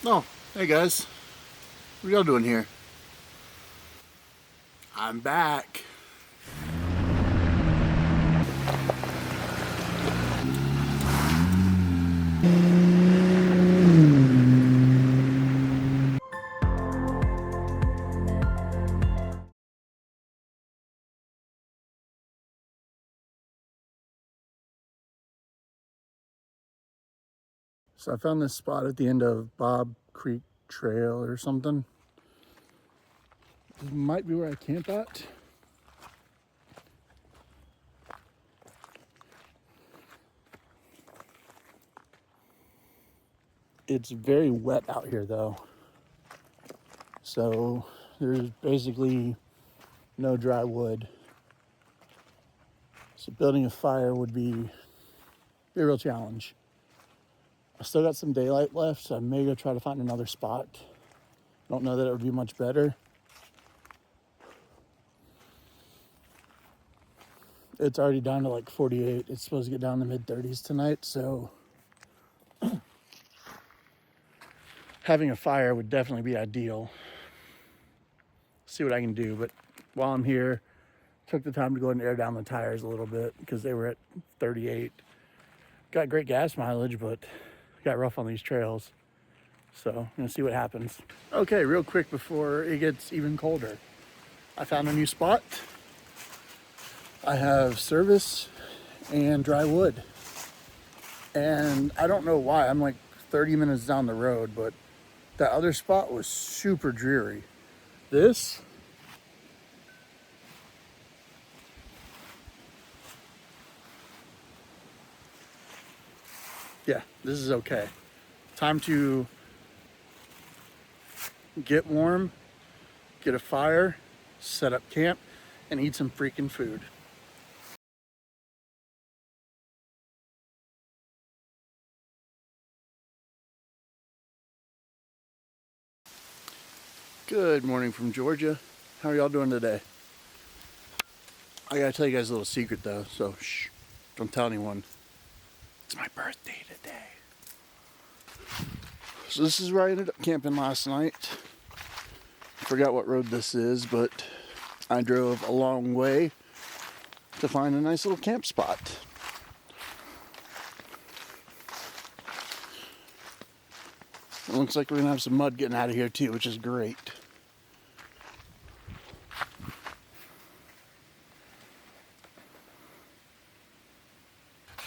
Oh, hey guys. What y'all doing here? I'm back. So I found this spot at the end of Bob Creek Trail or something. This might be where I camp at. It's very wet out here though. So there's basically no dry wood. So building a fire would be a real challenge. I still got some daylight left, so I may go try to find another spot. Don't know that it would be much better. It's already down to like 48. It's supposed to get down to mid-30s tonight, so having a fire would definitely be ideal. See what I can do, but while I'm here, took the time to go and air down the tires a little bit because they were at 38. Got great gas mileage, but got rough on these trails. So I'm gonna see what happens. Okay, real quick before it gets even colder. I found a new spot. I have service and dry wood. And I don't know why, I'm like 30 minutes down the road, but that other spot was super dreary. This, yeah, this is okay. Time to get warm, get a fire, set up camp, and eat some freaking food. Good morning from Georgia. How are y'all doing today? I gotta tell you guys a little secret though, so shh, don't tell anyone. It's my birthday today. So this is where I ended up camping last night. I forgot what road this is, but I drove a long way to find a nice little camp spot. It looks like we're gonna have some mud getting out of here too, which is great.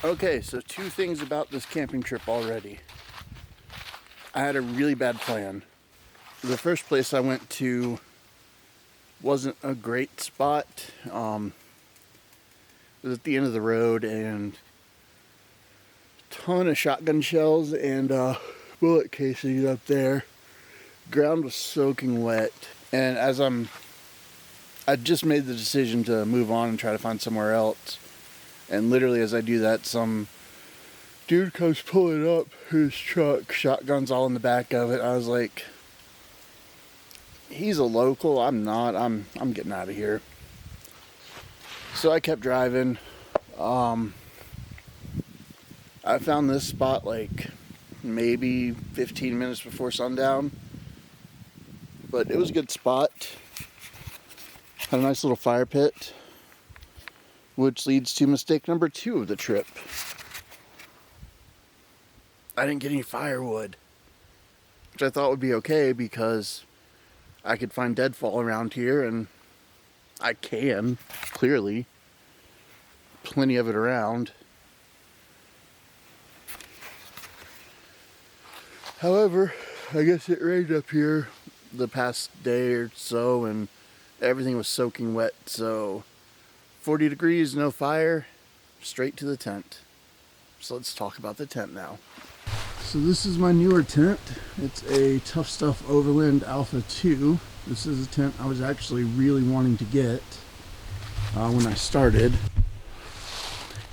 Okay, so two things about this camping trip already. I had a really bad plan. The first place I went to wasn't a great spot. It was at the end of the road and a ton of shotgun shells and bullet casings up there. Ground was soaking wet. And I just made the decision to move on and try to find somewhere else. And literally as I do that, some dude comes pulling up his truck, shotguns all in the back of it. I was like, he's a local, I'm not, I'm getting out of here. So I kept driving. I found this spot like maybe 15 minutes before sundown, but it was a good spot. Had a nice little fire pit, which leads to mistake number 2 of the trip. I didn't get any firewood, which I thought would be okay because I could find deadfall around here, and I can, clearly. Plenty of it around. However, I guess it rained up here the past day or so, and everything was soaking wet, so 40 degrees, no fire, straight to the tent. So let's talk about the tent now. So this is my newer tent. It's a Tough Stuff Overland Alpha 2. This is a tent I was actually really wanting to get when I started.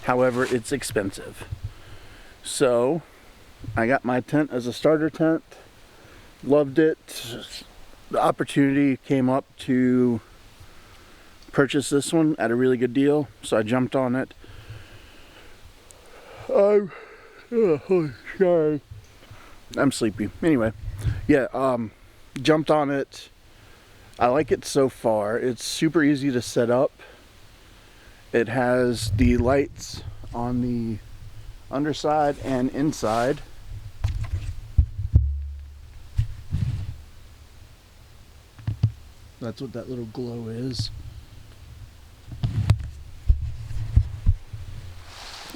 However, it's expensive. So I got my tent as a starter tent. Loved it. The opportunity came up to purchase this one at a really good deal, so I jumped on it. Sorry. I'm sleepy. Anyway, yeah, jumped on it. I like it so far. It's super easy to set up. It has the lights on the underside and inside. That's what that little glow is.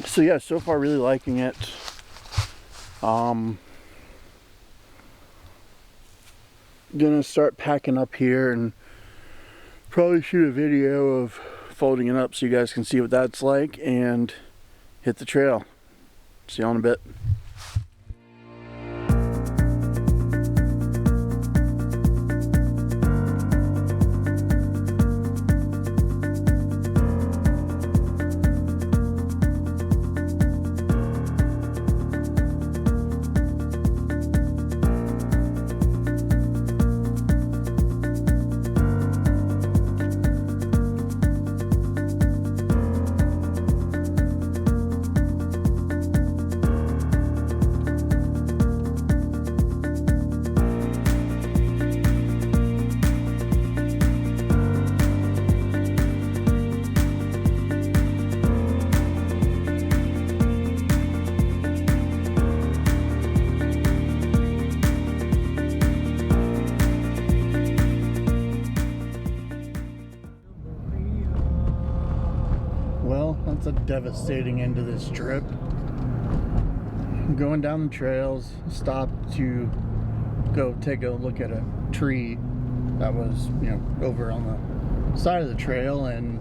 So yeah, so far really liking it. Gonna start packing up here and probably shoot a video of folding it up so you guys can see what that's like and hit the trail. See you all in a bit. Well, that's a devastating end to this trip. Going down the trails, stopped to go take a look at a tree that was, over on the side of the trail, and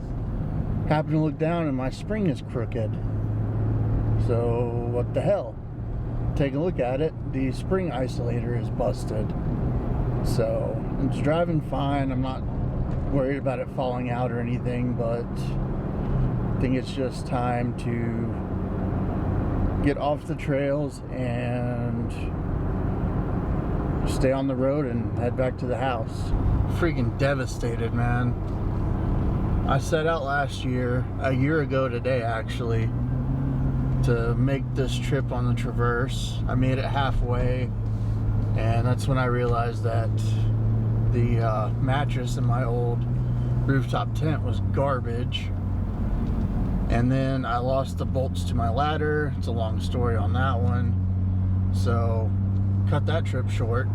happened to look down and my spring is crooked. So what the hell? Take a look at it. The spring isolator is busted. So it's driving fine. I'm not worried about it falling out or anything, but I think it's just time to get off the trails and stay on the road and head back to the house. Freaking devastated, man. I set out last year, a year ago today actually, to make this trip on the Traverse. I made it halfway, and that's when I realized that the mattress in my old rooftop tent was garbage. And then I lost the bolts to my ladder. It's a long story on that one. So, cut that trip short.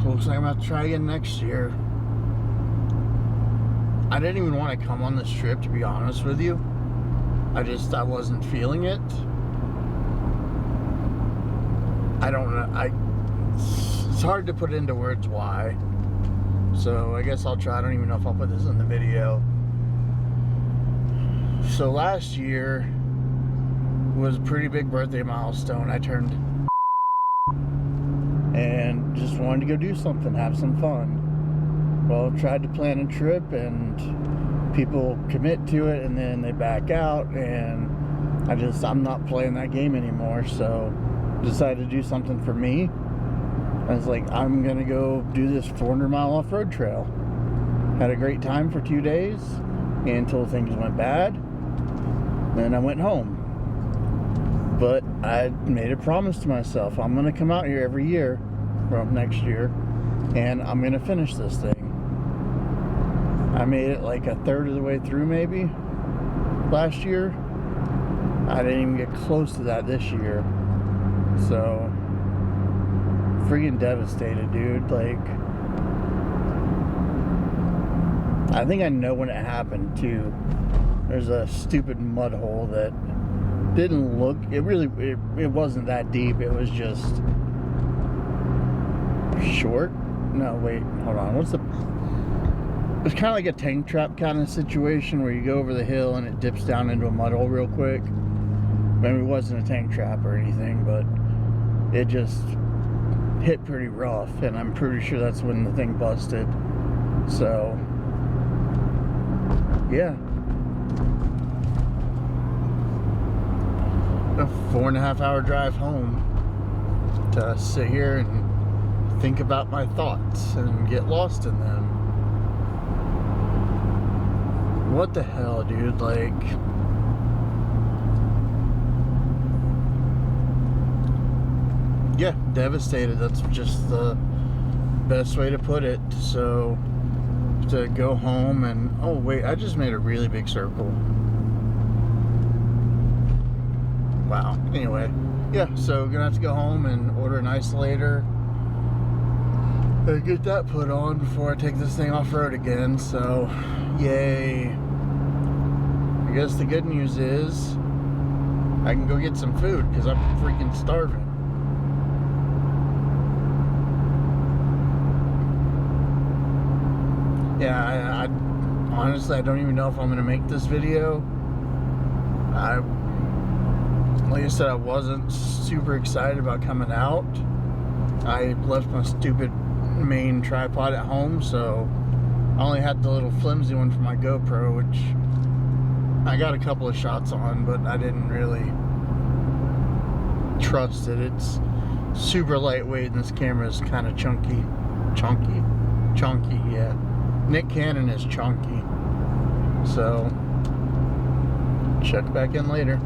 Looks like I'm gonna have to try again next year. I didn't even want to come on this trip, to be honest with you. I wasn't feeling it. I don't know. It's hard to put into words why. So I guess I'll try. I don't even know if I'll put this in the video. So last year was a pretty big birthday milestone. I turned and just wanted to go do something, have some fun. Well, tried to plan a trip and people commit to it and then they back out, and I'm not playing that game anymore. So decided to do something for me. I was like, I'm gonna go do this 400-mile off-road trail. Had a great time for 2 days until things went bad. Then I went home. But I made a promise to myself. I'm gonna come out here every year from next year, and I'm gonna finish this thing. I made it like a third of the way through maybe last year. I didn't even get close to that this year. So freaking devastated, dude. Like, I think I know when it happened too. There's a stupid mud hole that didn't look, it wasn't that deep. It was just short. No, wait, hold on. It's kind of like a tank trap kind of situation where you go over the hill and it dips down into a mud hole real quick. I mean, it wasn't a tank trap or anything, but it just hit pretty rough, and I'm pretty sure that's when the thing busted. So yeah, a 4.5 hour drive home to sit here and think about my thoughts and get lost in them. what the hell, dude? Like, yeah, devastated. That's just the best way to put it. So, to go home and, oh wait, I just made a really big circle. Wow. Anyway, yeah, so gonna have to go home and order an isolator and get that put on before I take this thing off-road again. So, yay. I guess the good news is I can go get some food because I'm freaking starving. Yeah, I honestly, I don't even know if I'm gonna make this video. Like I said, I wasn't super excited about coming out. I left my stupid main tripod at home, so I only had the little flimsy one for my GoPro, which I got a couple of shots on, but I didn't really trust it. It's super lightweight, and this camera is kind of chunky, yeah. Nick Cannon is chunky, so check back in later.